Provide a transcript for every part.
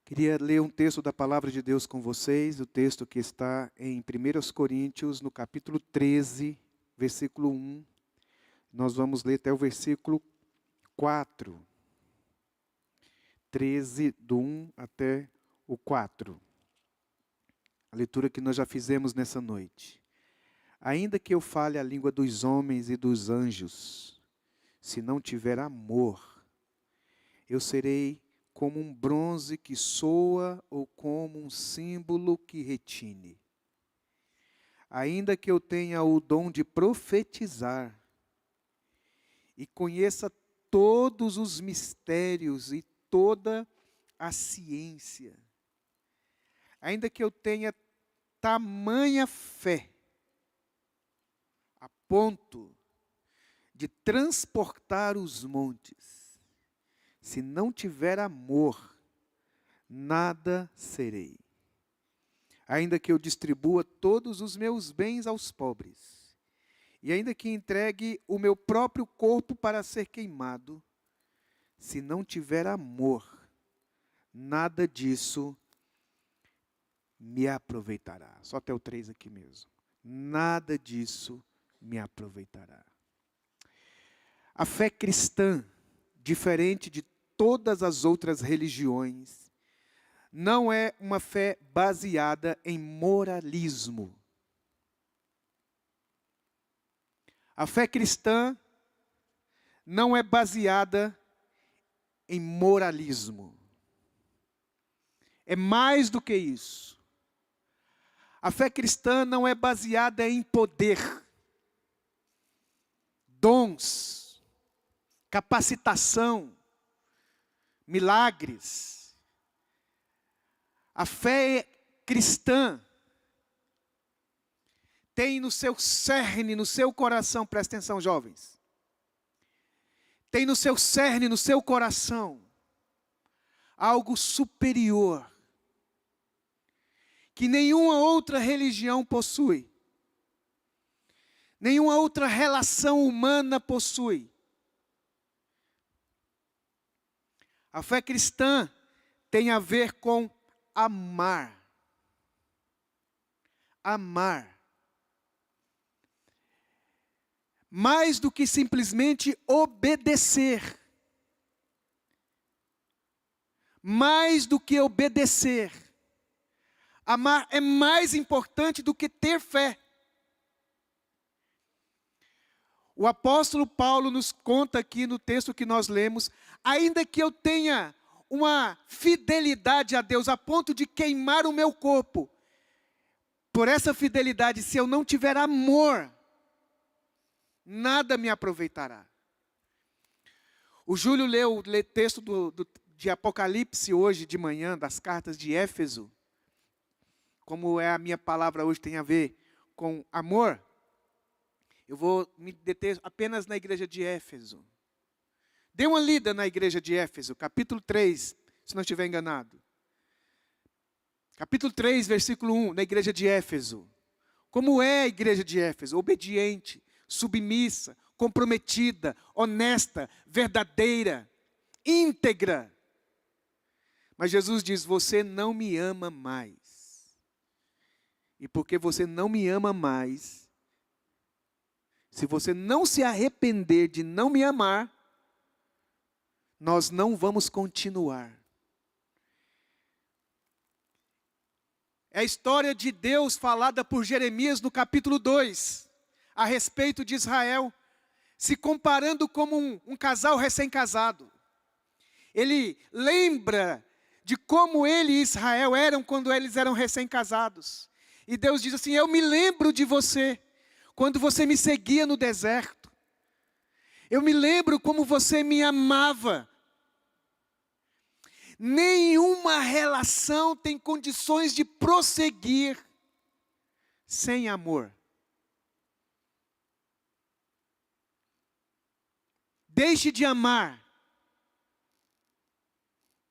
Queria ler um texto da Palavra de Deus com vocês, o texto que está em 1 Coríntios, no capítulo 13, versículo 1. Nós vamos ler até o versículo 4. 13, do 1 até o 4. A leitura que nós já fizemos nessa noite. Ainda que eu fale a língua dos homens e dos anjos, se não tiver amor, eu serei como um bronze que soa ou como um símbolo que retine. Ainda que eu tenha o dom de profetizar e conheça todos os mistérios e toda a ciência, ainda que eu tenha tamanha fé, a ponto de transportar os montes, se não tiver amor, nada serei. Ainda que eu distribua todos os meus bens aos pobres, e ainda que entregue o meu próprio corpo para ser queimado, se não tiver amor, nada disso me aproveitará. Só até o 3 aqui mesmo. Nada disso me aproveitará. A fé cristã, diferente de todas as outras religiões, não é uma fé baseada em moralismo. A fé cristã não é baseada em moralismo. É mais do que isso. A fé cristã não é baseada em poder, dons, capacitação, milagres. A fé cristã tem no seu cerne, no seu coração, presta atenção, jovens. Tem no seu cerne, no seu coração, algo superior, que nenhuma outra religião possui. Nenhuma outra relação humana possui. A fé cristã tem a ver com amar. Amar. Mais do que simplesmente obedecer. Mais do que obedecer. Amar é mais importante do que ter fé. O apóstolo Paulo nos conta aqui no texto que nós lemos, ainda que eu tenha uma fidelidade a Deus a ponto de queimar o meu corpo, por essa fidelidade, se eu não tiver amor, nada me aproveitará. O Júlio leu o texto de Apocalipse hoje de manhã, das cartas de Éfeso. Como é a minha palavra hoje tem a ver com amor, eu vou me deter apenas na igreja de Éfeso. Dê uma lida na igreja de Éfeso, capítulo 3, se não estiver enganado. Capítulo 3, versículo 1, na igreja de Éfeso. Como é a igreja de Éfeso? Obediente, submissa, comprometida, honesta, verdadeira, íntegra. Mas Jesus diz, você não me ama mais. E porque você não me ama mais, se você não se arrepender de não me amar, nós não vamos continuar. É a história de Deus falada por Jeremias no capítulo 2, a respeito de Israel, se comparando como um casal recém-casado. Ele lembra de como ele e Israel eram quando eles eram recém-casados. E Deus diz assim, eu me lembro de você, quando você me seguia no deserto. Eu me lembro como você me amava. Nenhuma relação tem condições de prosseguir sem amor. Deixe de amar.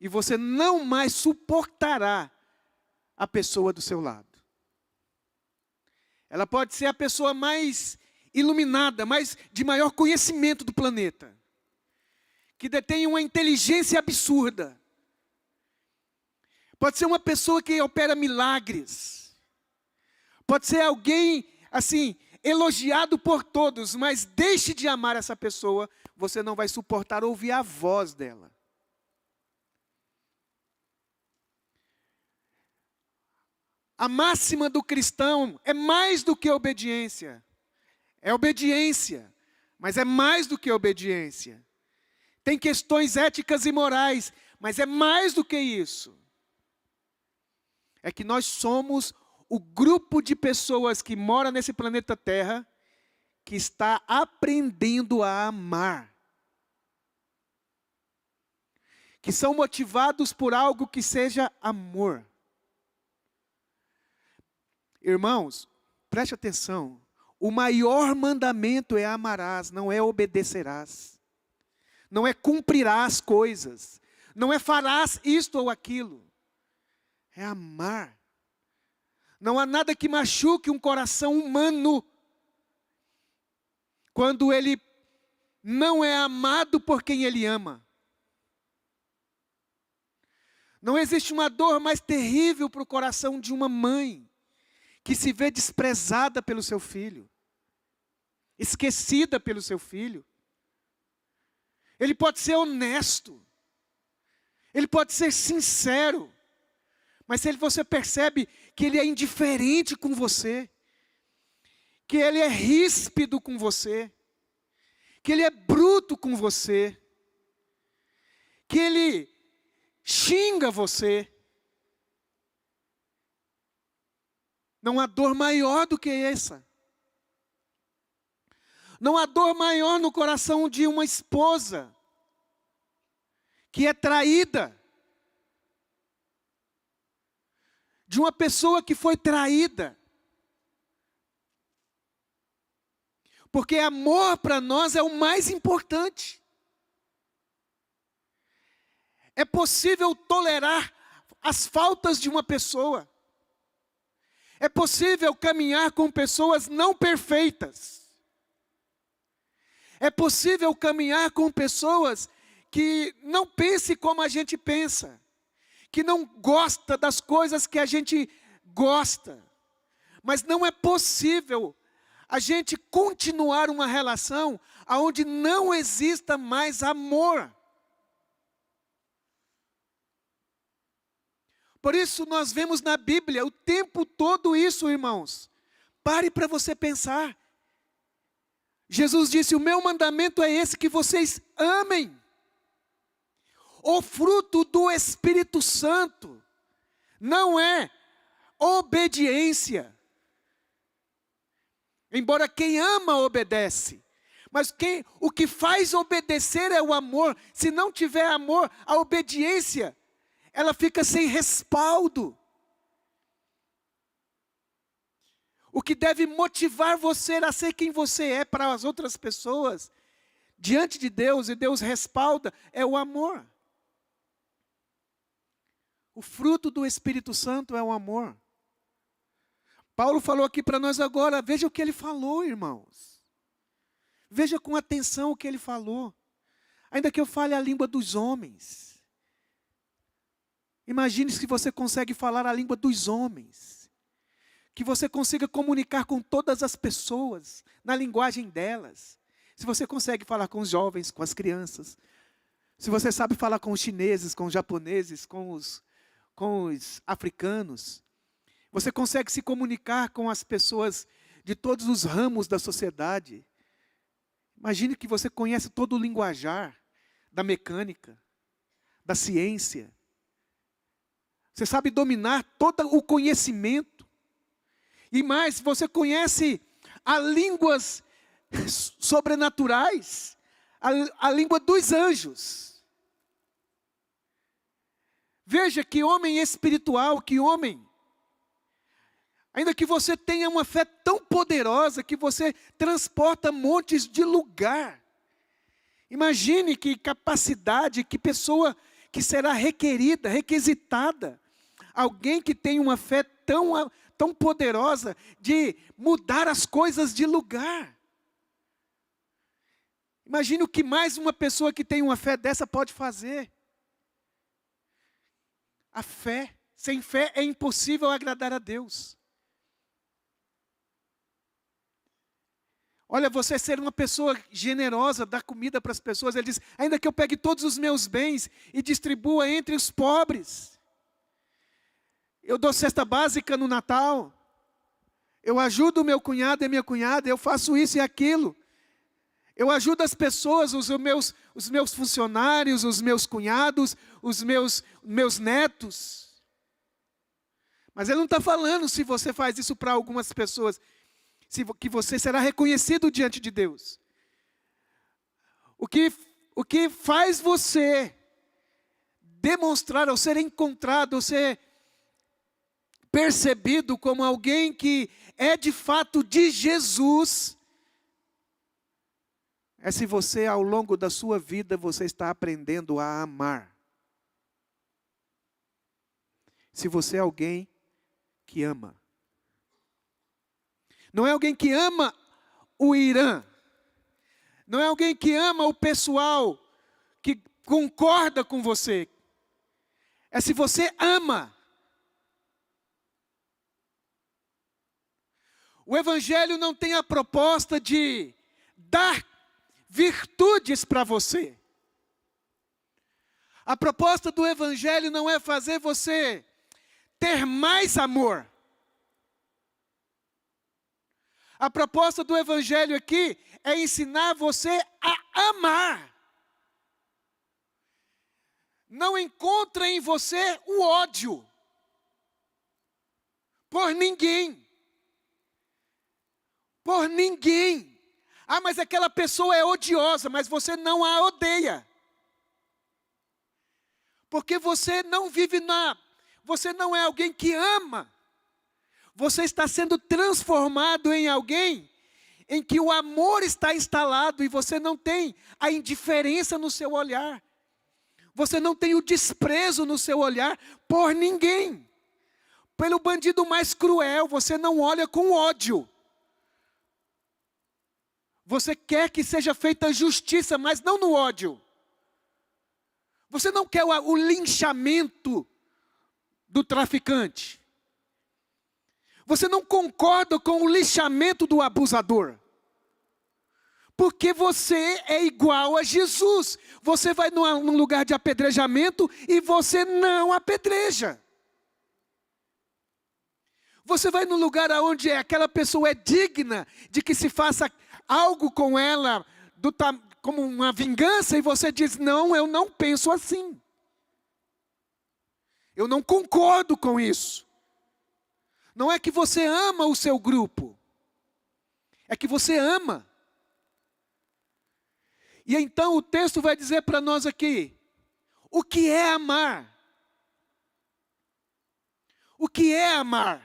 E você não mais suportará a pessoa do seu lado. Ela pode ser a pessoa mais iluminada, de maior conhecimento do planeta. Que detém uma inteligência absurda. Pode ser uma pessoa que opera milagres. Pode ser alguém, assim, elogiado por todos, mas deixe de amar essa pessoa, você não vai suportar ouvir a voz dela. A máxima do cristão é mais do que obediência. É obediência, mas é mais do que obediência. Tem questões éticas e morais, mas é mais do que isso. É que nós somos o grupo de pessoas que mora nesse planeta Terra que está aprendendo a amar. Que são motivados por algo que seja amor. Irmãos, preste atenção. O maior mandamento é amarás, não é obedecerás. Não é cumprirás coisas. Não é farás isto ou aquilo. É amar. Não há nada que machuque um coração humano quando ele não é amado por quem ele ama. Não existe uma dor mais terrível para o coração de uma mãe que se vê desprezada pelo seu filho, esquecida pelo seu filho. Ele pode ser honesto, ele pode ser sincero, mas se você percebe que ele é indiferente com você, que ele é ríspido com você, que ele é bruto com você, que ele xinga você, não há dor maior do que essa. Não há dor maior no coração de uma esposa que é traída, de uma pessoa que foi traída. Porque amor para nós é o mais importante. É possível tolerar as faltas de uma pessoa. É possível caminhar com pessoas não perfeitas. É possível caminhar com pessoas que não pensem como a gente pensa. Que não gosta das coisas que a gente gosta. Mas não é possível a gente continuar uma relação onde não exista mais amor. Por isso nós vemos na Bíblia o tempo todo isso, irmãos. Pare para você pensar. Jesus disse, o meu mandamento é esse, que vocês amem. O fruto do Espírito Santo não é obediência. Embora quem ama obedece. Mas o que faz obedecer é o amor. Se não tiver amor, a obediência, ela fica sem respaldo. O que deve motivar você a ser quem você é para as outras pessoas, diante de Deus, e Deus respalda, é o amor. O fruto do Espírito Santo é o amor. Paulo falou aqui para nós agora, veja o que ele falou, irmãos. Veja com atenção o que ele falou. Ainda que eu fale a língua dos homens. Imagine se você consegue falar a língua dos homens. Que você consiga comunicar com todas as pessoas, na linguagem delas. Se você consegue falar com os jovens, com as crianças. Se você sabe falar com os chineses, com os japoneses, com os africanos. Você consegue se comunicar com as pessoas de todos os ramos da sociedade. Imagine que você conhece todo o linguajar da mecânica, da ciência. Você sabe dominar todo o conhecimento. E mais, você conhece as línguas sobrenaturais, a língua dos anjos. Veja que homem espiritual, que homem. Ainda que você tenha uma fé tão poderosa que você transporta montes de lugar. Imagine que capacidade, que pessoa que será requerida, requisitada. Alguém que tem uma fé tão poderosa de mudar as coisas de lugar. Imagine o que mais uma pessoa que tem uma fé dessa pode fazer. A fé Sem fé é impossível agradar a Deus. Olha, você ser uma pessoa generosa, dar comida para as pessoas. Ele diz, ainda que eu pegue todos os meus bens e distribua entre os pobres. Eu dou cesta básica no Natal. Eu ajudo o meu cunhado e a minha cunhada. Eu faço isso e aquilo. Eu ajudo as pessoas, os meus funcionários, os meus cunhados, os meus netos. Mas ele não está falando se você faz isso para algumas pessoas, que você será reconhecido diante de Deus. O que faz você demonstrar, ou ser encontrado, ou ser percebido como alguém que é de fato de Jesus, é se você ao longo da sua vida, você está aprendendo a amar. Se você é alguém que ama. Não é alguém que ama o Irã. Não é alguém que ama o pessoal que concorda com você. É se você ama. O Evangelho não tem a proposta de dar virtudes para você. A proposta do Evangelho não é fazer você ter mais amor. A proposta do Evangelho aqui é ensinar você a amar. Não encontra em você o ódio por ninguém. Por ninguém. Ah, mas aquela pessoa é odiosa, mas você não a odeia. Porque você não vive você não é alguém que ama. Você está sendo transformado em alguém em que o amor está instalado e você não tem a indiferença no seu olhar. Você não tem o desprezo no seu olhar por ninguém. Pelo bandido mais cruel, você não olha com ódio. Você quer que seja feita justiça, mas não no ódio. Você não quer o linchamento do traficante. Você não concorda com o lixamento do abusador. Porque você é igual a Jesus. Você vai num lugar de apedrejamento e você não apedreja. Você vai num lugar onde aquela pessoa é digna de que se faça algo com ela como uma vingança e você diz, não, eu não penso assim. Eu não concordo com isso. Não é que você ama o seu grupo. É que você ama. E então o texto vai dizer para nós aqui, o que é amar? O que é amar?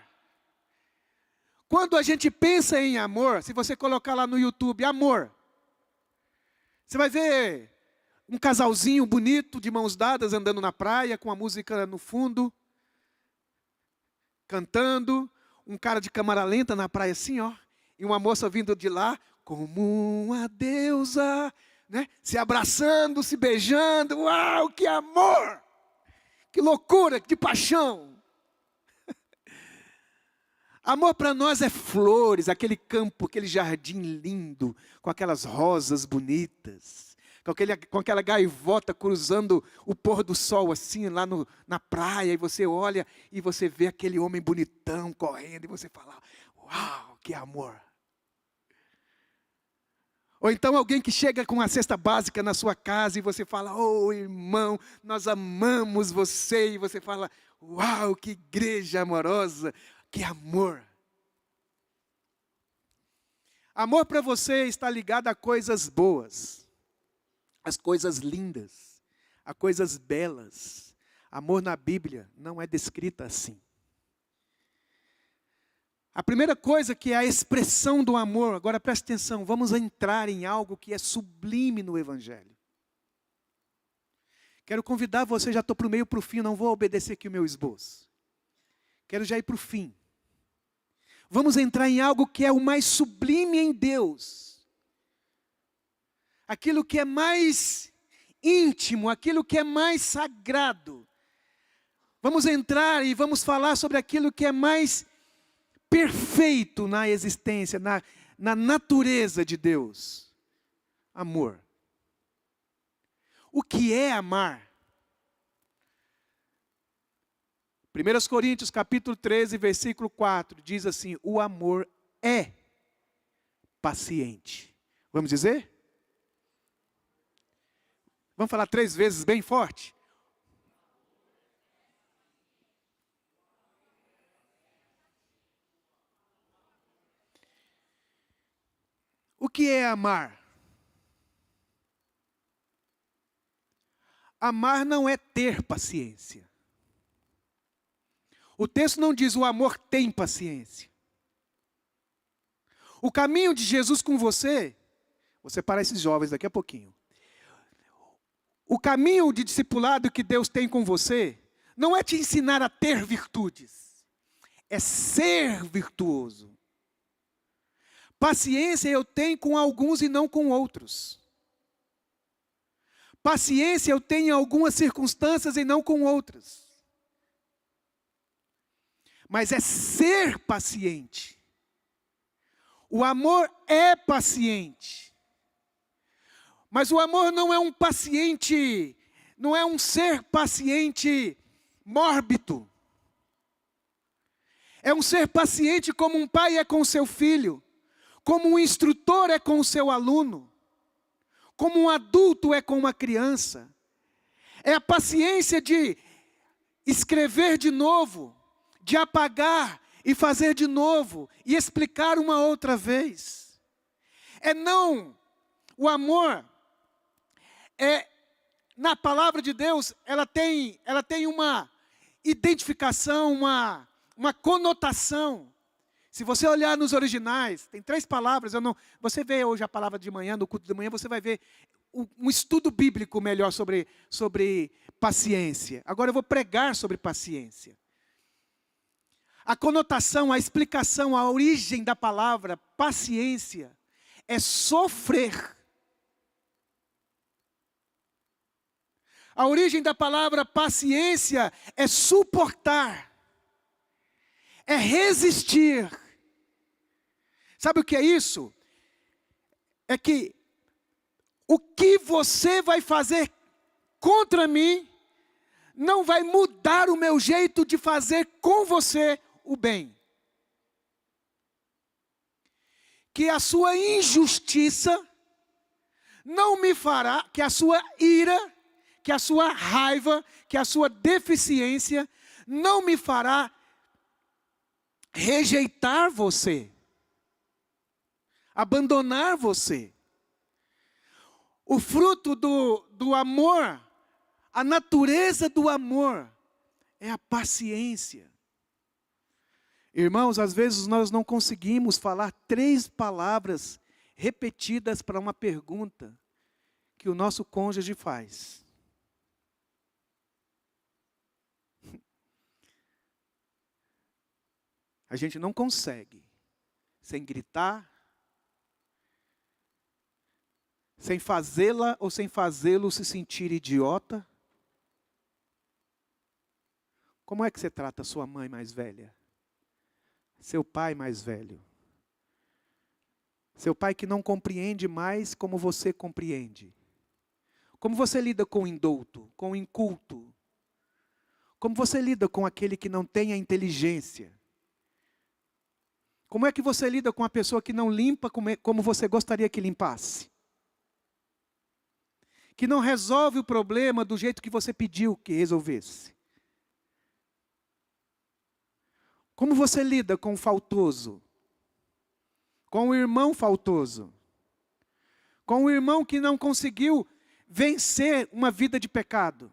Quando a gente pensa em amor, se você colocar lá no YouTube, amor, você vai ver um casalzinho bonito, de mãos dadas, andando na praia, com a música no fundo, cantando, um cara de câmara lenta na praia assim, ó, e uma moça vindo de lá, como uma deusa, né? Se abraçando, se beijando, uau, que amor! Que loucura, que paixão! Amor para nós é flores, aquele campo, aquele jardim lindo, com aquelas rosas bonitas, com aquela gaivota cruzando o pôr do sol assim, lá na praia, e você olha e você vê aquele homem bonitão correndo, e você fala, uau, que amor! Ou então alguém que chega com a cesta básica na sua casa e você fala, oh irmão, nós amamos você, e você fala, uau, que igreja amorosa! Que amor! Amor para você está ligado a coisas boas, as coisas lindas, a coisas belas. Amor na Bíblia não é descrita assim. A primeira coisa que é a expressão do amor, agora preste atenção, vamos entrar em algo que é sublime no Evangelho. Quero convidar você, já estou para o meio, para o fim, não vou obedecer aqui o meu esboço. Quero já ir para o fim. Vamos entrar em algo que é o mais sublime em Deus. Aquilo que é mais íntimo, aquilo que é mais sagrado. Vamos entrar e vamos falar sobre aquilo que é mais perfeito na existência, na natureza de Deus. Amor. O que é amar? 1 Coríntios capítulo 13, versículo 4, diz assim: o amor é paciente. Vamos dizer? Vamos falar 3 vezes bem forte? O que é amar? Amar não é ter paciência. O texto não diz o amor tem paciência. O caminho de Jesus com você para esses jovens daqui a pouquinho. O caminho de discipulado que Deus tem com você não é te ensinar a ter virtudes, é ser virtuoso. Paciência eu tenho com alguns e não com outros. Paciência eu tenho em algumas circunstâncias e não com outras. Mas é ser paciente. O amor é paciente. Mas o amor não é um paciente, não é um ser paciente mórbido. É um ser paciente como um pai é com seu filho, como um instrutor é com o seu aluno, como um adulto é com uma criança. É a paciência de escrever de novo, de apagar e fazer de novo, e explicar uma outra vez. O amor, na palavra de Deus, ela tem uma identificação, uma conotação. Se você olhar nos originais, tem 3 palavras, você vê hoje a palavra de manhã, no culto de manhã, você vai ver um estudo bíblico melhor sobre paciência. Agora eu vou pregar sobre paciência. A conotação, a explicação, a origem da palavra paciência é sofrer. A origem da palavra paciência é suportar, é resistir. Sabe o que é isso? É que o que você vai fazer contra mim não vai mudar o meu jeito de fazer com você o bem. Que a sua injustiça não me fará, que a sua ira, que a sua raiva, que a sua deficiência não me fará rejeitar você, abandonar você. O fruto do amor, a natureza do amor é a paciência. Irmãos, às vezes nós não conseguimos falar 3 palavras repetidas para uma pergunta que o nosso cônjuge faz. A gente não consegue, sem gritar, sem fazê-la ou sem fazê-lo se sentir idiota. Como é que você trata sua mãe mais velha? Seu pai mais velho? Seu pai que não compreende mais como você compreende? Como você lida com o indouto, com o inculto? Como você lida com aquele que não tem a inteligência? Como é que você lida com a pessoa que não limpa como você gostaria que limpasse? Que não resolve o problema do jeito que você pediu que resolvesse? Como você lida com o faltoso? Com o irmão faltoso? Com o irmão que não conseguiu vencer uma vida de pecado?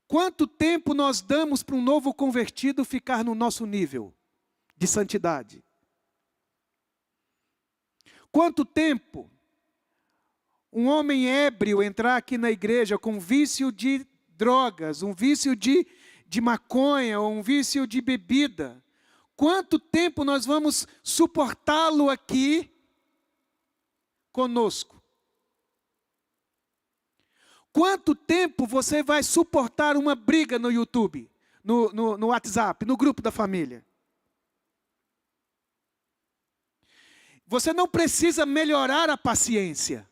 Quanto tempo nós damos para um novo convertido ficar no nosso nível de santidade? Quanto tempo um homem ébrio entrar aqui na igreja com vício de drogas, um vício de maconha, ou um vício de bebida? Quanto tempo nós vamos suportá-lo aqui conosco? Quanto tempo você vai suportar uma briga no YouTube, no WhatsApp, no grupo da família? Você não precisa melhorar a paciência.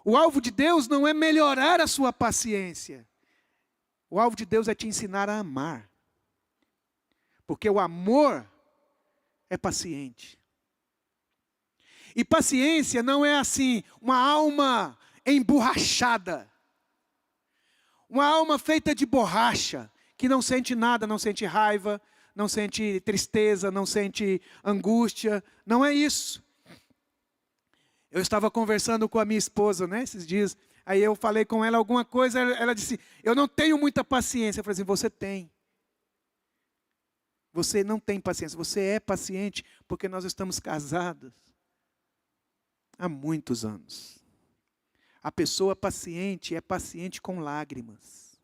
O alvo de Deus não é melhorar a sua paciência. O alvo de Deus é te ensinar a amar. Porque o amor é paciente. E paciência não é assim, uma alma emborrachada. Uma alma feita de borracha, que não sente nada, não sente raiva, não sente tristeza, não sente angústia. Não é isso. Eu estava conversando com a minha esposa, né, esses dias. Aí eu falei com ela alguma coisa, ela disse, eu não tenho muita paciência. Eu falei assim, você tem. Você não tem paciência, você é paciente porque nós estamos casados há muitos anos. A pessoa paciente é paciente com lágrimas.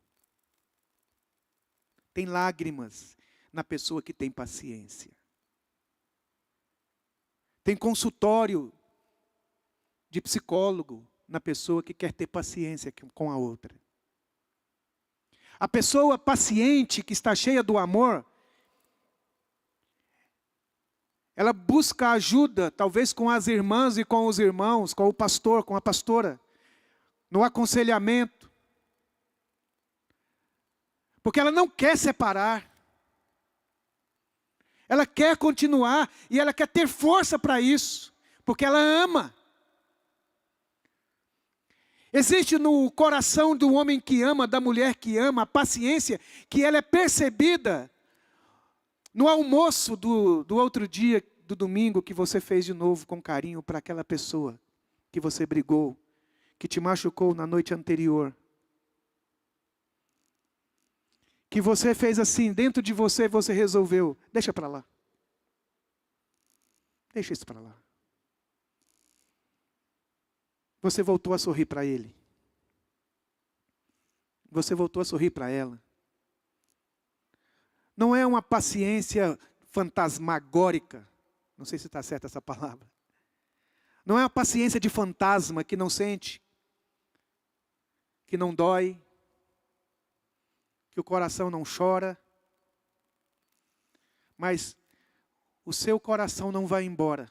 Tem lágrimas na pessoa que tem paciência. Tem consultório de psicólogo na pessoa que quer ter paciência com a outra. A pessoa paciente que está cheia do amor, ela busca ajuda, talvez com as irmãs e com os irmãos, com o pastor, com a pastora, no aconselhamento. Porque ela não quer separar. Ela quer continuar e ela quer ter força para isso, porque ela ama. Existe no coração do homem que ama, da mulher que ama, a paciência, que ela é percebida no almoço do outro dia, do domingo, que você fez de novo com carinho para aquela pessoa que você brigou, que te machucou na noite anterior. Que você fez assim, dentro de você, você resolveu, deixa para lá. Deixa isso para lá. Você voltou a sorrir para ele. Você voltou a sorrir para ela. Não é uma paciência fantasmagórica. Não sei se está certa essa palavra. Não é uma paciência de fantasma que não sente, que não dói, que o coração não chora. Mas o seu coração não vai embora.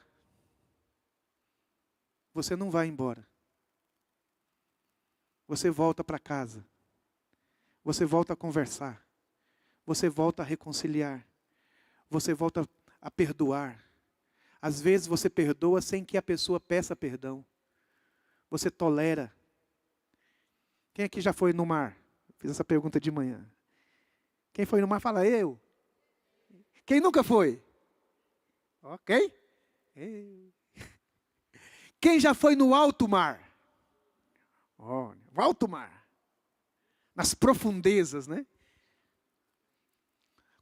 Você não vai embora. Você volta para casa. Você volta a conversar. Você volta a reconciliar. Você volta a perdoar. Às vezes você perdoa sem que a pessoa peça perdão. Você tolera. Quem aqui já foi no mar? Fiz essa pergunta de manhã. Quem foi no mar, fala eu. Quem nunca foi? Ok? Quem já foi no alto mar? Oh, o alto mar. Nas profundezas, né?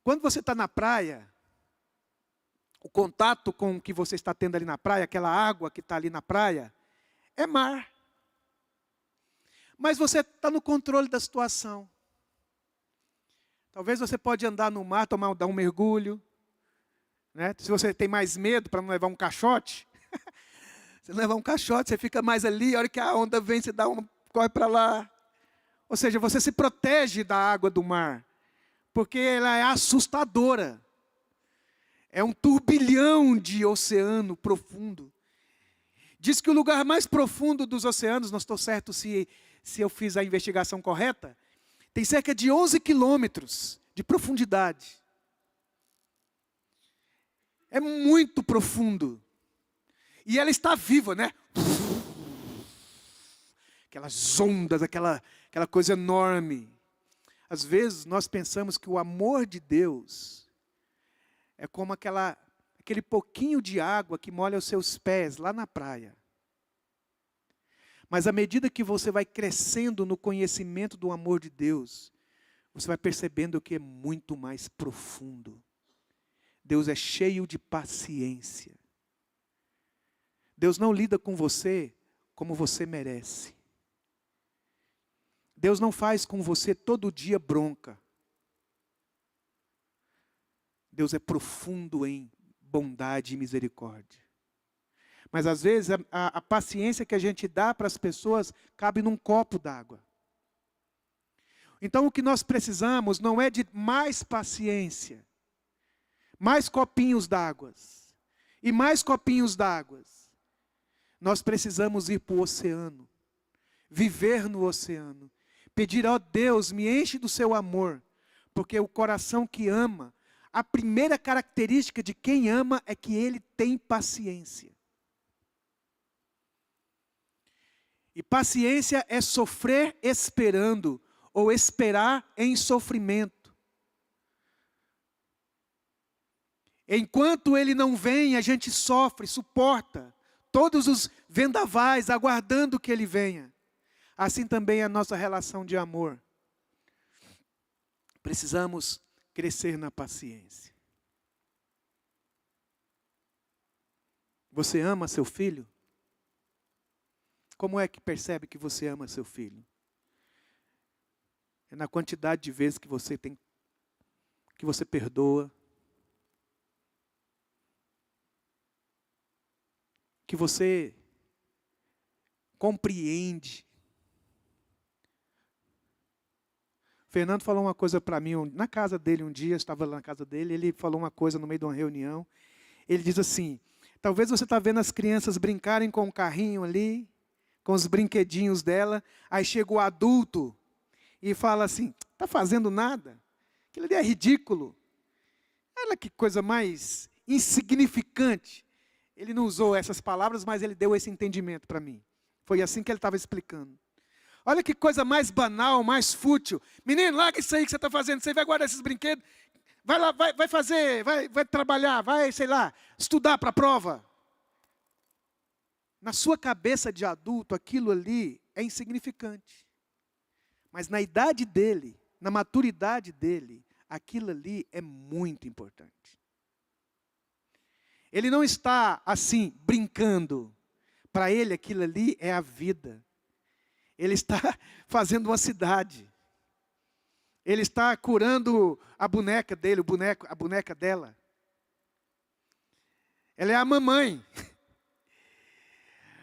Quando você está na praia, o contato com o que você está tendo ali na praia, aquela água que está ali na praia, é mar. Mas você está no controle da situação. Talvez você pode andar no mar, dar um mergulho. Né? Se você tem mais medo para não levar um caixote, você não levar um caixote, você fica mais ali, a hora que a onda vem, você corre para lá. Ou seja, você se protege da água do mar, porque ela é assustadora. É um turbilhão de oceano profundo. Diz que o lugar mais profundo dos oceanos, não estou certo se eu fiz a investigação correta, tem cerca de 11 quilômetros de profundidade. É muito profundo. E ela está viva, né? Aquelas ondas, aquela coisa enorme. Às vezes nós pensamos que o amor de Deus é como aquele pouquinho de água que molha os seus pés lá na praia. Mas à medida que você vai crescendo no conhecimento do amor de Deus, você vai percebendo que é muito mais profundo. Deus é cheio de paciência. Deus não lida com você como você merece. Deus não faz com você todo dia bronca. Deus é profundo em bondade e misericórdia. Mas às vezes a paciência que a gente dá para as pessoas cabe num copo d'água. Então o que nós precisamos não é de mais paciência, mais copinhos d'água e mais copinhos d'água. Nós precisamos ir para o oceano, viver no oceano, pedir, ó Deus, me enche do seu amor, porque o coração que ama, a primeira característica de quem ama é que ele tem paciência. E paciência é sofrer esperando, ou esperar em sofrimento. Enquanto ele não vem, a gente sofre, suporta todos os vendavais, aguardando que ele venha. Assim também é a nossa relação de amor. Precisamos crescer na paciência. Você ama seu filho? Como é que percebe que você ama seu filho? É na quantidade de vezes que você perdoa, que você compreende. Fernando falou uma coisa para mim, na casa dele um dia, eu estava lá na casa dele, ele falou uma coisa no meio de uma reunião. Ele diz assim, talvez você está vendo as crianças brincarem com o carrinho ali, com os brinquedinhos dela, aí chega o adulto e fala assim, está fazendo nada? Aquilo ali é ridículo. Olha que coisa mais insignificante. Ele não usou essas palavras, mas ele deu esse entendimento para mim. Foi assim que ele estava explicando. Olha que coisa mais banal, mais fútil. Menino, larga isso aí que você está fazendo. Você vai guardar esses brinquedos. Vai lá, vai fazer, vai trabalhar, vai, sei lá, estudar para a prova. Na sua cabeça de adulto, aquilo ali é insignificante. Mas na idade dele, na maturidade dele, aquilo ali é muito importante. Ele não está assim, brincando. Para ele, aquilo ali é a vida. Ele está fazendo uma cidade. Ele está curando a boneca dele, a boneca dela. Ela é a mamãe.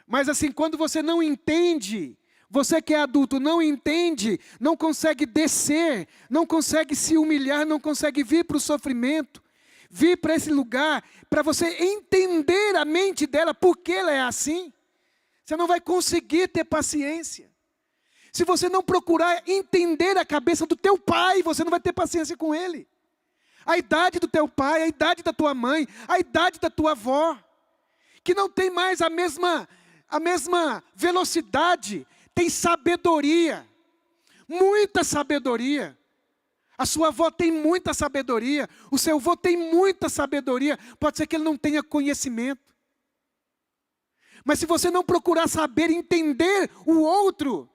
Mas assim, quando você não entende, você que é adulto não entende, não consegue descer, não consegue se humilhar, não consegue vir para o sofrimento, vir para esse lugar, para você entender a mente dela, por que ela é assim, você não vai conseguir ter paciência. Se você não procurar entender a cabeça do teu pai, você não vai ter paciência com ele. A idade do teu pai, a idade da tua mãe, a idade da tua avó, que não tem mais a mesma velocidade, tem sabedoria, muita sabedoria. A sua avó tem muita sabedoria, o seu avô tem muita sabedoria, pode ser que ele não tenha conhecimento. Mas se você não procurar saber, entender o outro,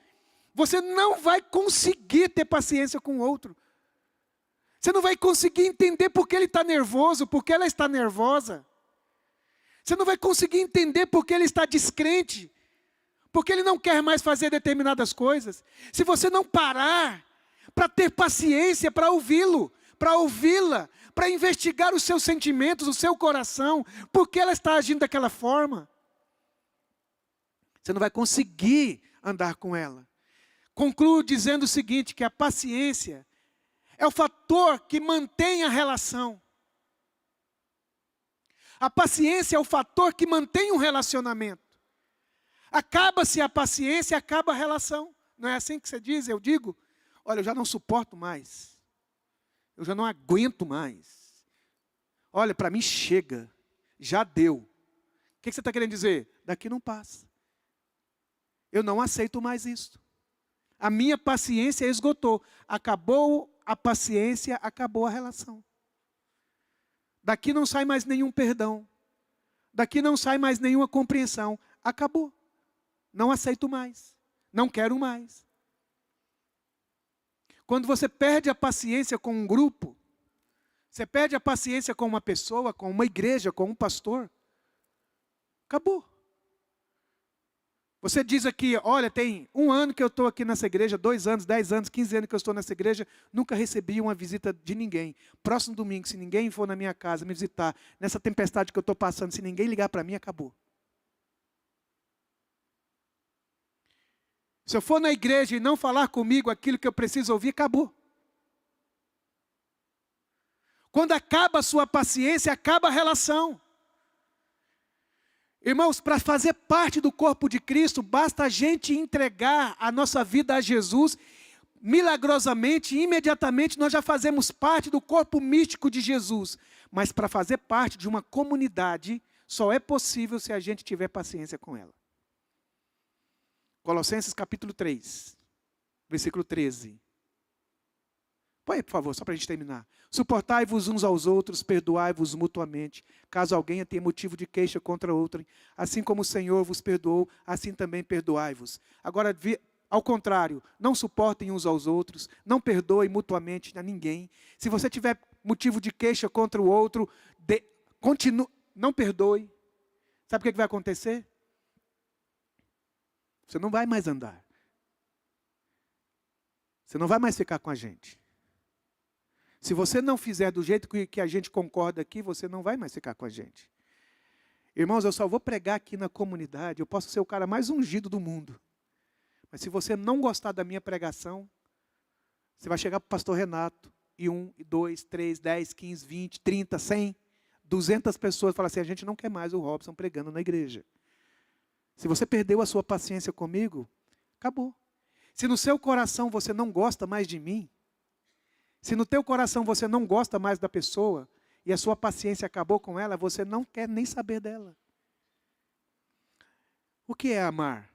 você não vai conseguir ter paciência com o outro. Você não vai conseguir entender por que ele está nervoso, por que ela está nervosa. Você não vai conseguir entender por que ele está descrente, porque ele não quer mais fazer determinadas coisas. Se você não parar para ter paciência, para ouvi-lo, para ouvi-la, para investigar os seus sentimentos, o seu coração, por que ela está agindo daquela forma, você não vai conseguir andar com ela. Concluo dizendo o seguinte, que a paciência é o fator que mantém a relação. A paciência é o fator que mantém um relacionamento. Acaba-se a paciência, acaba a relação. Não é assim que você diz? Eu digo, olha, eu já não suporto mais. Eu já não aguento mais. Olha, para mim chega. Já deu. O que você está querendo dizer? Daqui não passa. Eu não aceito mais isso. A minha paciência esgotou. Acabou a paciência, acabou a relação. Daqui não sai mais nenhum perdão. Daqui não sai mais nenhuma compreensão. Acabou. Não aceito mais. Não quero mais. Quando você perde a paciência com um grupo, você perde a paciência com uma pessoa, com uma igreja, com um pastor, acabou. Você diz aqui, olha, tem 1 ano que eu estou aqui nessa igreja, 2 anos, 10 anos, 15 anos que eu estou nessa igreja, nunca recebi uma visita de ninguém. Próximo domingo, se ninguém for na minha casa me visitar, nessa tempestade que eu estou passando, se ninguém ligar para mim, acabou. Se eu for na igreja e não falar comigo aquilo que eu preciso ouvir, acabou. Quando acaba a sua paciência, acaba a relação. Irmãos, para fazer parte do corpo de Cristo, basta a gente entregar a nossa vida a Jesus. Milagrosamente, imediatamente, nós já fazemos parte do corpo místico de Jesus. Mas para fazer parte de uma comunidade, só é possível se a gente tiver paciência com ela. Colossenses capítulo 3, versículo 13. Põe aí, por favor, só para a gente terminar. Suportai-vos uns aos outros, perdoai-vos mutuamente, caso alguém tenha motivo de queixa contra outrem. Assim como o Senhor vos perdoou, assim também perdoai-vos. Agora, ao contrário, não suportem uns aos outros, não perdoem mutuamente a ninguém. Se você tiver motivo de queixa contra o outro, não perdoe. Sabe o que vai acontecer? Você não vai mais andar. Você não vai mais ficar com a gente. Se você não fizer do jeito que a gente concorda aqui, você não vai mais ficar com a gente. Irmãos, eu só vou pregar aqui na comunidade, eu posso ser o cara mais ungido do mundo. Mas se você não gostar da minha pregação, você vai chegar para o pastor Renato, e 1, e 2, 3, 10, 15, 20, 30, 100, 200 pessoas falam assim, a gente não quer mais o Robson pregando na igreja. Se você perdeu a sua paciência comigo, acabou. Se no seu coração você não gosta mais de mim, se no teu coração você não gosta mais da pessoa, e a sua paciência acabou com ela, você não quer nem saber dela. O que é amar?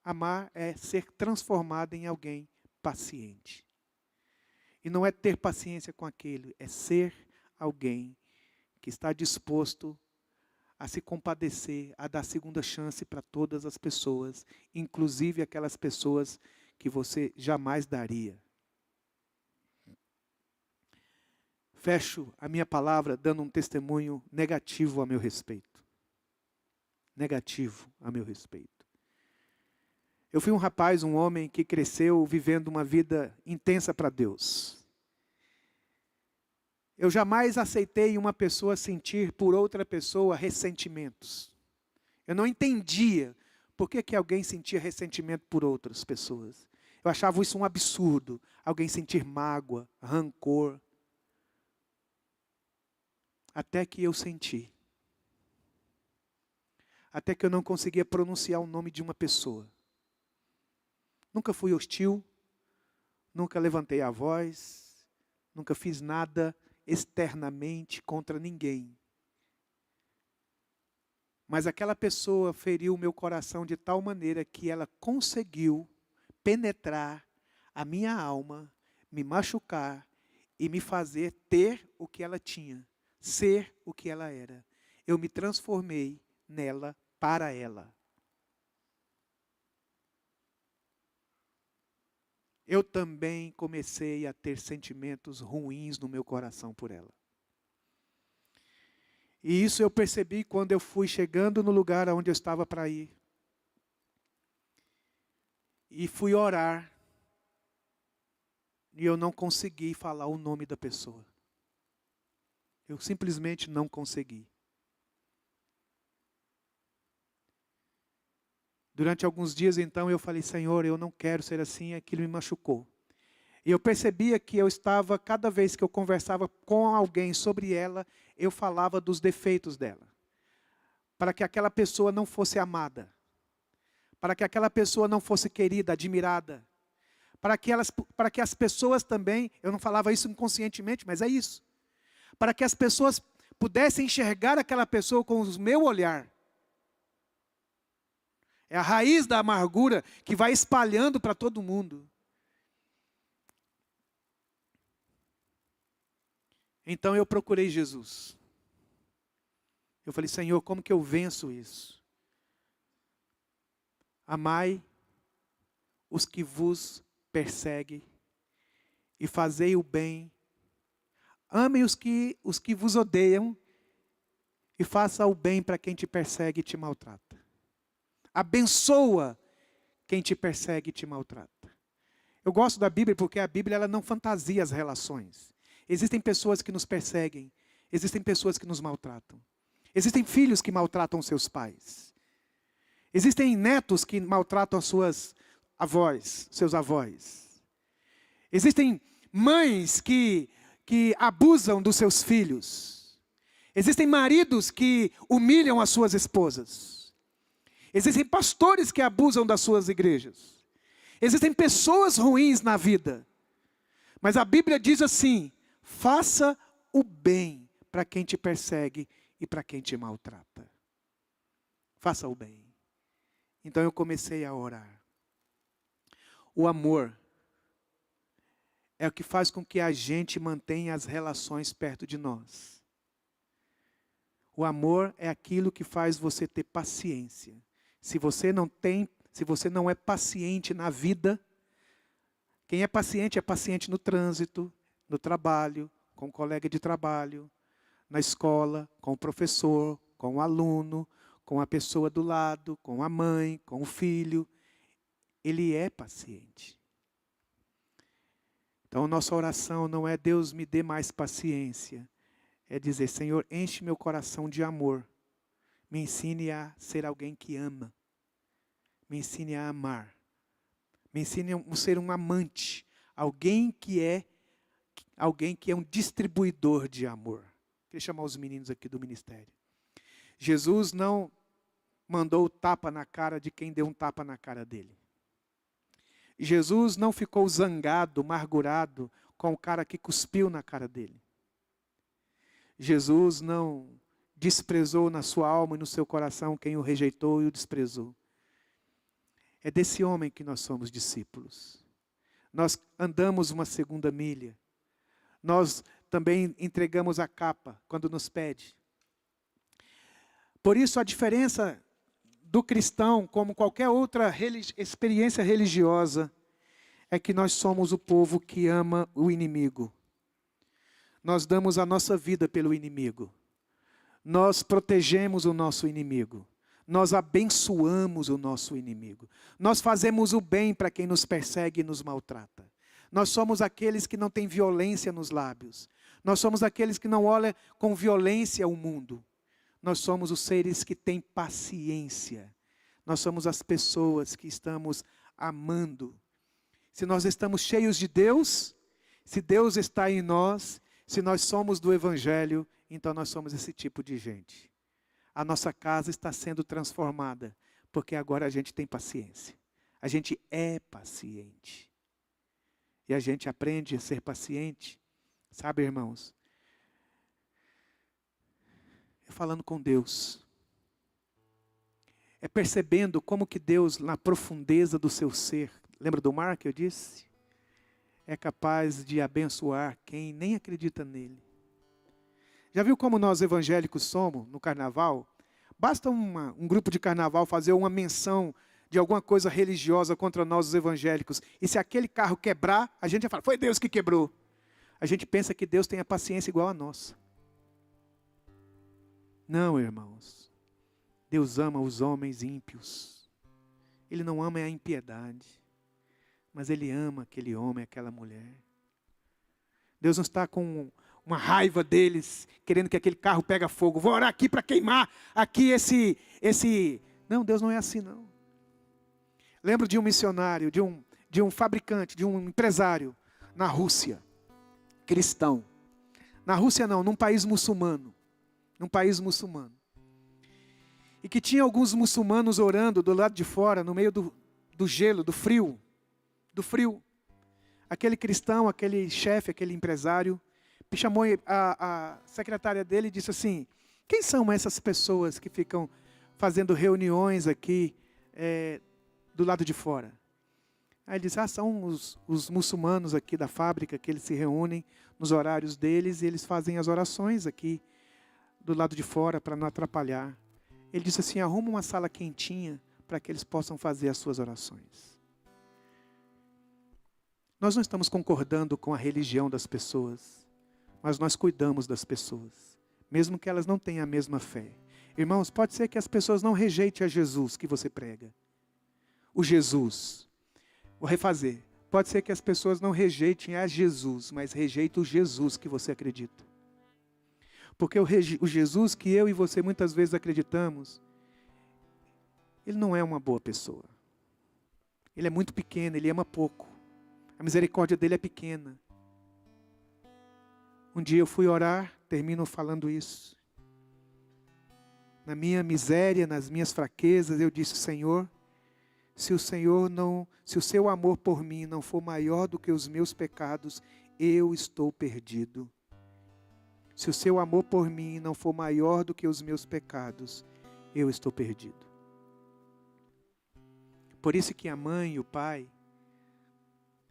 Amar é ser transformado em alguém paciente. E não é ter paciência com aquele, é ser alguém que está disposto a se compadecer, a dar segunda chance para todas as pessoas, inclusive aquelas pessoas que você jamais daria. Fecho a minha palavra dando um testemunho negativo a meu respeito. Negativo a meu respeito. Eu fui um rapaz, um homem que cresceu vivendo uma vida intensa para Deus. Eu jamais aceitei uma pessoa sentir por outra pessoa ressentimentos. Eu não entendia por que alguém sentia ressentimento por outras pessoas. Eu achava isso um absurdo, alguém sentir mágoa, rancor. Até que eu senti. Até que eu não conseguia pronunciar o nome de uma pessoa. Nunca fui hostil, nunca levantei a voz, nunca fiz nada externamente contra ninguém. Mas aquela pessoa feriu o meu coração de tal maneira que ela conseguiu penetrar a minha alma, me machucar e me fazer ter o que ela tinha, ser o que ela era. Eu me transformei nela para ela. Eu também comecei a ter sentimentos ruins no meu coração por ela. E isso eu percebi quando eu fui chegando no lugar onde eu estava para ir. E fui orar. E eu não consegui falar o nome da pessoa. Eu simplesmente não consegui. Durante alguns dias, então, eu falei, Senhor, eu não quero ser assim, aquilo me machucou. E eu percebia que eu estava, cada vez que eu conversava com alguém sobre ela, eu falava dos defeitos dela. Para que aquela pessoa não fosse amada. Para que aquela pessoa não fosse querida, admirada. Para que as pessoas também, eu não falava isso inconscientemente, mas é isso. Para que as pessoas pudessem enxergar aquela pessoa com o meu olhar. É a raiz da amargura que vai espalhando para todo mundo. Então eu procurei Jesus. Eu falei, Senhor, como que eu venço isso? Amai os que vos perseguem e fazei o bem. Amem os que vos odeiam e faça o bem para quem te persegue e te maltrata. Abençoa quem te persegue e te maltrata. Eu gosto da Bíblia porque a Bíblia ela não fantasia as relações. Existem pessoas que nos perseguem. Existem pessoas que nos maltratam. Existem filhos que maltratam seus pais. Existem netos que maltratam avós, seus avós. Existem mães que abusam dos seus filhos. Existem maridos que humilham as suas esposas. Existem pastores que abusam das suas igrejas. Existem pessoas ruins na vida. Mas a Bíblia diz assim: faça o bem para quem te persegue e para quem te maltrata. Faça o bem. Então eu comecei a orar. O amor é o que faz com que a gente mantenha as relações perto de nós. O amor é aquilo que faz você ter paciência. Se você não é paciente na vida, quem é paciente no trânsito, no trabalho, com o colega de trabalho, na escola, com o professor, com o aluno, com a pessoa do lado, com a mãe, com o filho. Ele é paciente. Então, nossa oração não é Deus me dê mais paciência. É dizer, Senhor, enche meu coração de amor. Me ensine a ser alguém que ama. Me ensine a amar. Me ensine a ser um amante. Alguém que é um distribuidor de amor. Queria chamar os meninos aqui do ministério. Jesus não mandou o tapa na cara de quem deu um tapa na cara dele. Jesus não ficou zangado, amargurado com o cara que cuspiu na cara dele. Jesus não desprezou na sua alma e no seu coração quem o rejeitou e o desprezou. É desse homem que nós somos discípulos. Nós andamos uma segunda milha. Nós também entregamos a capa quando nos pede. Por isso a diferença do cristão, como qualquer outra experiência religiosa, é que nós somos o povo que ama o inimigo. Nós damos a nossa vida pelo inimigo. Nós protegemos o nosso inimigo. Nós abençoamos o nosso inimigo. Nós fazemos o bem para quem nos persegue e nos maltrata. Nós somos aqueles que não têm violência nos lábios. Nós somos aqueles que não olham com violência o mundo. Nós somos os seres que têm paciência. Nós somos as pessoas que estamos amando. Se nós estamos cheios de Deus, se Deus está em nós, se nós somos do Evangelho, então nós somos esse tipo de gente. A nossa casa está sendo transformada, porque agora a gente tem paciência. A gente é paciente. E a gente aprende a ser paciente. Sabe, irmãos? É falando com Deus. É percebendo como que Deus, na profundeza do seu ser, lembra do mar que eu disse? É capaz de abençoar quem nem acredita nele. Já viu como nós evangélicos somos no carnaval? Basta um grupo de carnaval fazer uma menção de alguma coisa religiosa contra nós os evangélicos. E se aquele carro quebrar, a gente já fala, foi Deus que quebrou. A gente pensa que Deus tem a paciência igual a nossa. Não, irmãos. Deus ama os homens ímpios. Ele não ama a impiedade. Mas Ele ama aquele homem, aquela mulher. Deus não está com uma raiva deles, querendo que aquele carro pegue fogo. Vou orar aqui para queimar aqui esse... Não, Deus não é assim, não. Lembro de um missionário, de um fabricante, de um empresário na Rússia, cristão. Na Rússia não, num país muçulmano. Num país muçulmano. E que tinha alguns muçulmanos orando do lado de fora, no meio do gelo, do frio. Do frio. Aquele cristão, aquele chefe, aquele empresário, chamou a secretária dele e disse assim, quem são essas pessoas que ficam fazendo reuniões aqui do lado de fora? Aí ele disse, são os muçulmanos aqui da fábrica, que eles se reúnem nos horários deles e eles fazem as orações aqui do lado de fora para não atrapalhar. Ele disse assim, arruma uma sala quentinha para que eles possam fazer as suas orações. Nós não estamos concordando com a religião das pessoas, mas nós cuidamos das pessoas, mesmo que elas não tenham a mesma fé. Irmãos, pode ser que as pessoas não rejeitem a Jesus que você prega. O Jesus. Vou refazer. Pode ser que as pessoas não rejeitem a Jesus, mas rejeitem o Jesus que você acredita. Porque o Jesus que eu e você muitas vezes acreditamos, ele não é uma boa pessoa. Ele é muito pequeno, Ele ama pouco. A misericórdia dele é pequena. Um dia eu fui orar, termino falando isso. Na minha miséria, nas minhas fraquezas, eu disse: Senhor, se o seu amor por mim não for maior do que os meus pecados, eu estou perdido. Se o seu amor por mim não for maior do que os meus pecados, eu estou perdido. Por isso que a mãe e o pai,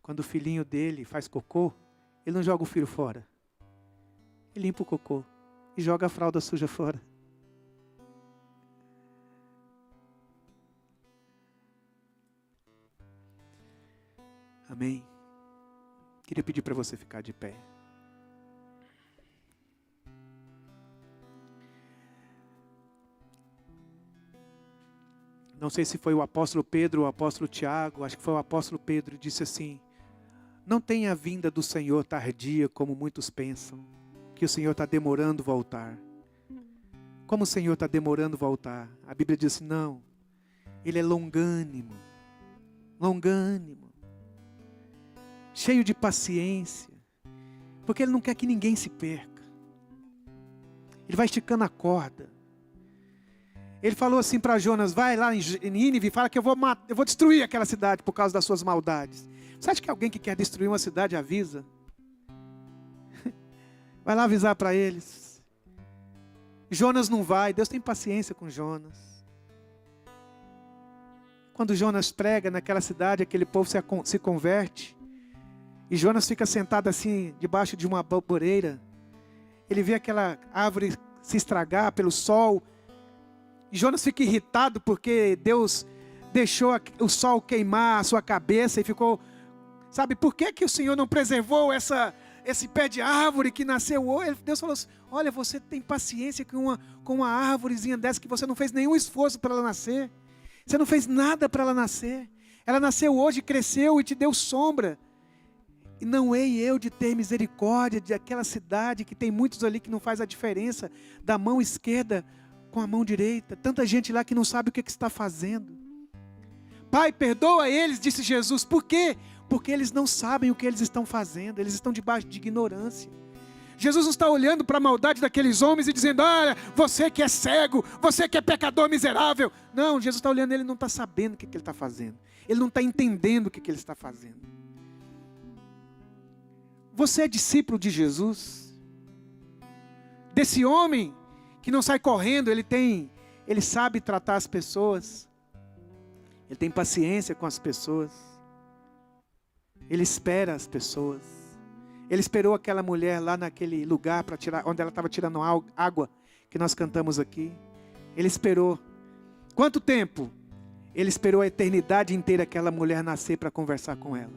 quando o filhinho dele faz cocô, ele não joga o filho fora. Ele limpa o cocô e joga a fralda suja fora. Amém? Queria pedir para você ficar de pé. Não sei se foi o apóstolo Pedro ou o apóstolo Tiago, acho que foi o apóstolo Pedro, disse assim: não tenha a vinda do Senhor tardia como muitos pensam, que o Senhor está demorando voltar. Como o Senhor está demorando voltar? A Bíblia diz assim: não, Ele é longânimo, cheio de paciência, porque Ele não quer que ninguém se perca. Ele vai esticando a corda. Ele falou assim para Jonas: vai lá em Nínive e fala que eu vou destruir aquela cidade por causa das suas maldades. Você acha que alguém que quer destruir uma cidade avisa? Vai lá avisar para eles. Jonas não vai, Deus tem paciência com Jonas. Quando Jonas prega naquela cidade, aquele povo se converte. E Jonas fica sentado assim, debaixo de uma bamboreira. Ele vê aquela árvore se estragar pelo sol. E Jonas fica irritado porque Deus deixou o sol queimar a sua cabeça e ficou... Sabe, por que o Senhor não preservou esse pé de árvore que nasceu hoje? Deus falou assim: olha, você tem paciência com uma árvorezinha dessa que você não fez nenhum esforço para ela nascer. Você não fez nada para ela nascer. Ela nasceu hoje, cresceu e te deu sombra. E não hei eu de ter misericórdia daquela cidade que tem muitos ali que não faz a diferença da mão esquerda com a mão direita. Tanta gente lá que não sabe o que está fazendo. Pai, perdoa eles, disse Jesus. Por quê? Porque eles não sabem o que eles estão fazendo. Eles estão debaixo de ignorância. Jesus não está olhando para a maldade daqueles homens e dizendo: olha, você que é cego, você que é pecador miserável. Não, Jesus está olhando, ele não está sabendo o que ele está fazendo. Ele não está entendendo o que ele está fazendo. Você é discípulo de Jesus? Desse homem que não sai correndo, ele sabe tratar as pessoas. Ele tem paciência com as pessoas. Ele espera as pessoas. Ele esperou aquela mulher lá naquele lugar para tirar, onde ela estava tirando água, que nós cantamos aqui. Ele esperou. Quanto tempo? Ele esperou a eternidade inteira aquela mulher nascer para conversar com ela.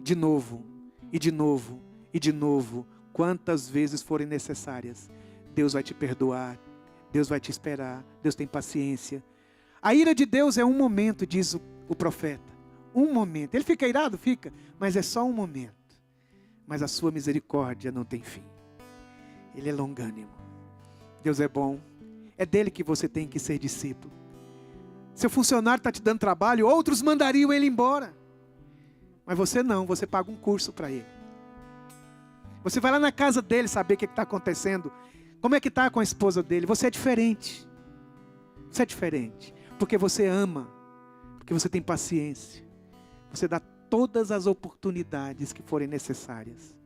De novo, e de novo, e de novo. Quantas vezes forem necessárias. Deus vai te perdoar. Deus vai te esperar. Deus tem paciência. A ira de Deus é um momento, diz o profeta. Um momento. Ele fica irado? Fica. Mas é só um momento. Mas a sua misericórdia não tem fim. Ele é longânimo. Deus é bom. É dele que você tem que ser discípulo. Seu funcionário está te dando trabalho, outros mandariam ele embora. Mas você não, você paga um curso para ele. Você vai lá na casa dele saber o que está acontecendo. Como é que está com a esposa dele? Você é diferente. Você é diferente. Porque você ama. Porque você tem paciência. Você dá todas as oportunidades que forem necessárias.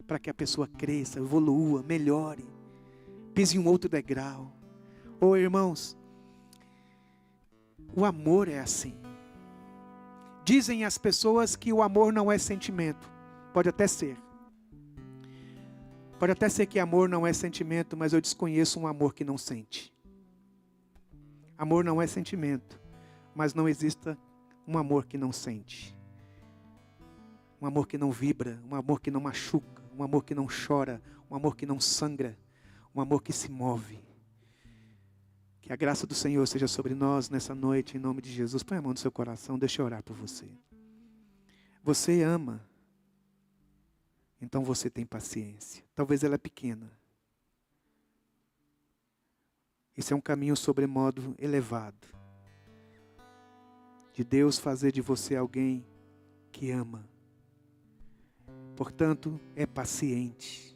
Para que a pessoa cresça, evolua, melhore. Pise em um outro degrau. Ô irmãos, o amor é assim. Dizem as pessoas que o amor não é sentimento. Pode até ser. Pode até ser que amor não é sentimento, mas eu desconheço um amor que não sente. Amor não é sentimento, mas não exista um amor que não sente. Um amor que não vibra, um amor que não machuca, um amor que não chora, um amor que não sangra, um amor que se move. Que a graça do Senhor seja sobre nós nessa noite, em nome de Jesus. Põe a mão no seu coração, deixa eu orar por você. Você ama. Então você tem paciência. Talvez ela é pequena. Esse é um caminho sobremodo elevado. de Deus fazer de você alguém que ama. Portanto, é paciente,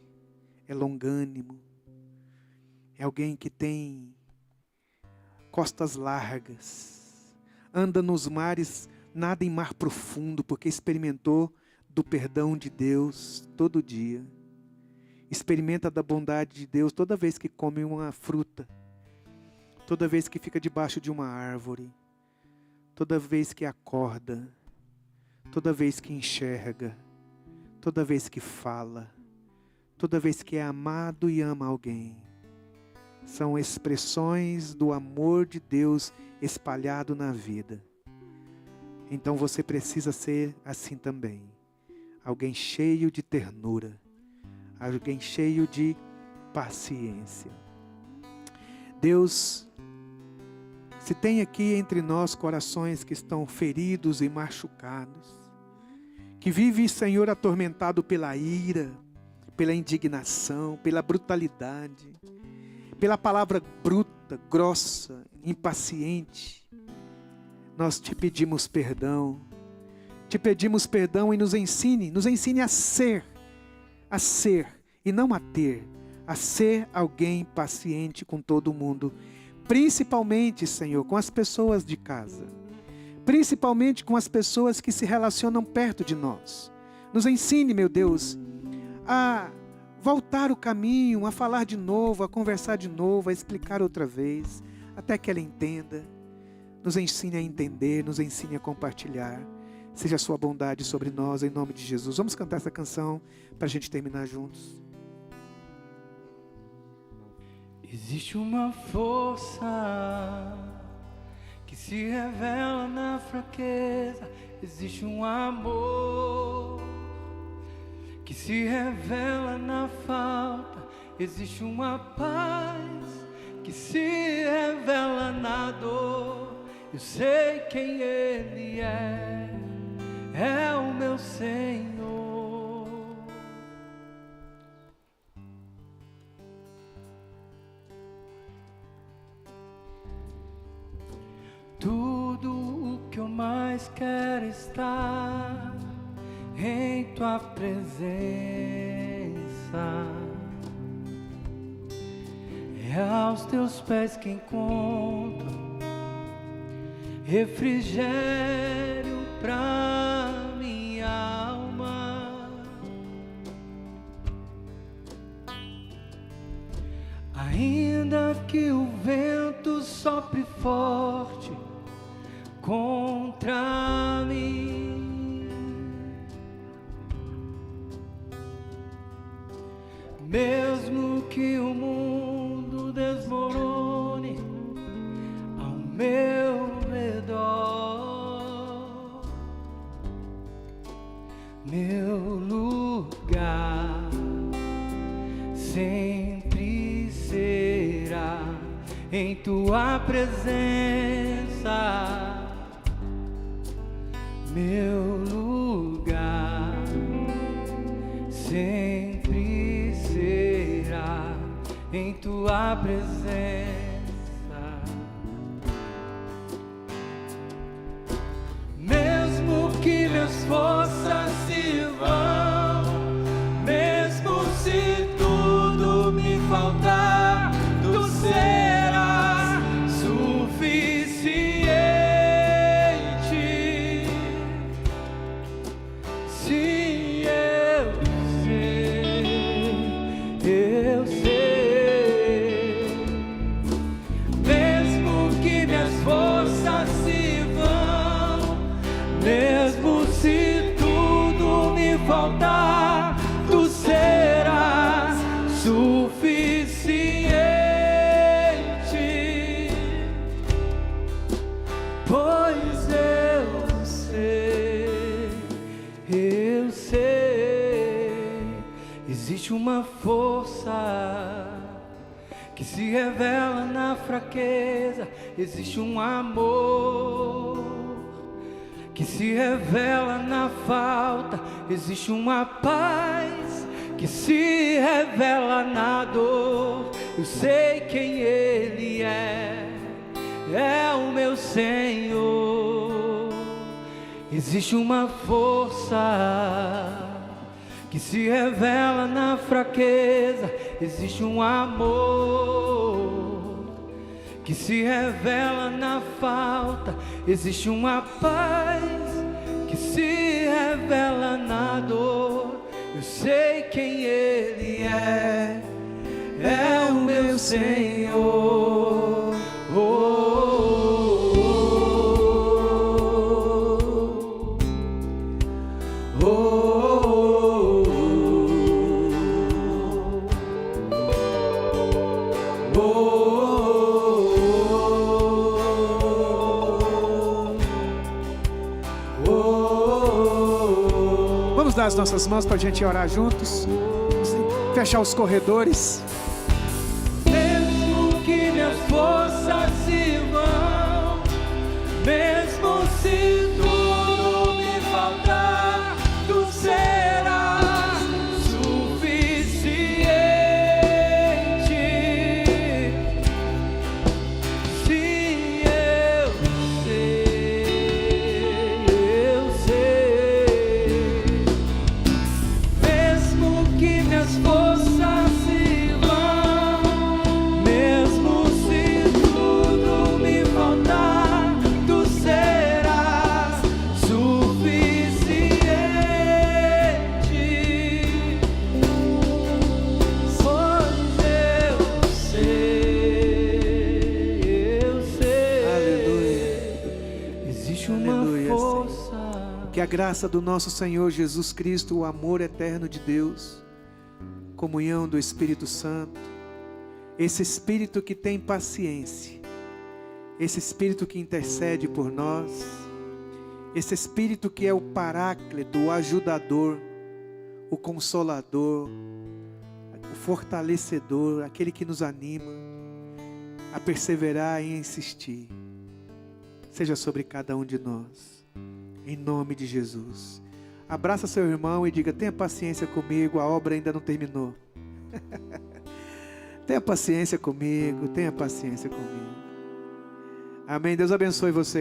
é longânimo, é alguém que tem costas largas, anda nos mares, nada em mar profundo, porque experimentou do perdão de Deus todo dia. Experimenta da bondade de Deus toda vez que come uma fruta, toda vez que fica debaixo de uma árvore, toda vez que acorda, toda vez que enxerga, toda vez que fala, toda vez que é amado e ama alguém. São expressões do amor de Deus espalhado na vida. Então você precisa ser assim também. Alguém cheio de ternura, alguém cheio de paciência. Deus, se tem aqui entre nós corações que estão feridos e machucados, que vive, Senhor, atormentado pela ira, pela indignação, pela brutalidade, pela palavra bruta, grossa, impaciente, nós te pedimos perdão. Te pedimos perdão e nos ensine a ser e não a ter, a ser alguém paciente com todo mundo, principalmente, Senhor, com as pessoas de casa, principalmente com as pessoas que se relacionam perto de nós. Nos ensine, meu Deus, a voltar o caminho, a falar de novo, a conversar de novo, a explicar outra vez, até que ela entenda. Nos ensine a entender, nos ensine a compartilhar. Seja a sua bondade sobre nós, em nome de Jesus. Vamos cantar essa canção para a gente terminar juntos. Existe uma força que se revela na fraqueza. Existe um amor que se revela na falta. Existe uma paz que se revela na dor. Eu sei quem Ele é o meu Senhor. Tudo o que eu mais quero estar em Tua presença. É aos Teus pés que encontro refrigério pra minha alma. Ainda que o vento sopre forte contra mim, mesmo que o mundo desmorone ao meu redor, meu lugar sempre será em Tua presença. Meu lugar sempre será em Tua presença. Mesmo que minhas forças se vão, mesmo se tudo me faltar, Tu serás suficiente. Sim, eu sei. Mesmo que minhas forças se vão, mesmo se tudo me faltar, Tu serás suficiente. Pois eu sei, existe uma força que se revela na fraqueza. Existe um amor que se revela na falta. Existe uma paz que se revela na dor. Eu sei quem Ele é o meu Senhor. Existe uma força que se revela na fraqueza. Existe um amor que se revela na falta. Existe uma paz que se revela na dor. Eu sei quem Ele é o meu Senhor. Vamos dar as nossas mãos para a gente orar juntos. Fechar os corredores. Mesmo que minhas forças se vão, mesmo se tudo me faltar, tu serás suficiente. Sim, eu sei. Mesmo que minhas forças se vão, mesmo se tudo me faltar, tu serás suficiente. Pois eu sei. Aleluia. Existe uma Aleluia, força. Que a graça do nosso Senhor Jesus Cristo, o amor eterno de Deus, comunhão do Espírito Santo, esse Espírito que tem paciência, esse Espírito que intercede por nós, esse Espírito que é o Paráclito, o ajudador, o Consolador, o fortalecedor, aquele que nos anima a perseverar e insistir, seja sobre cada um de nós, em nome de Jesus. Abraça seu irmão e diga: tenha paciência comigo, a obra ainda não terminou. Tenha paciência comigo, tenha paciência comigo. Amém. Deus abençoe você.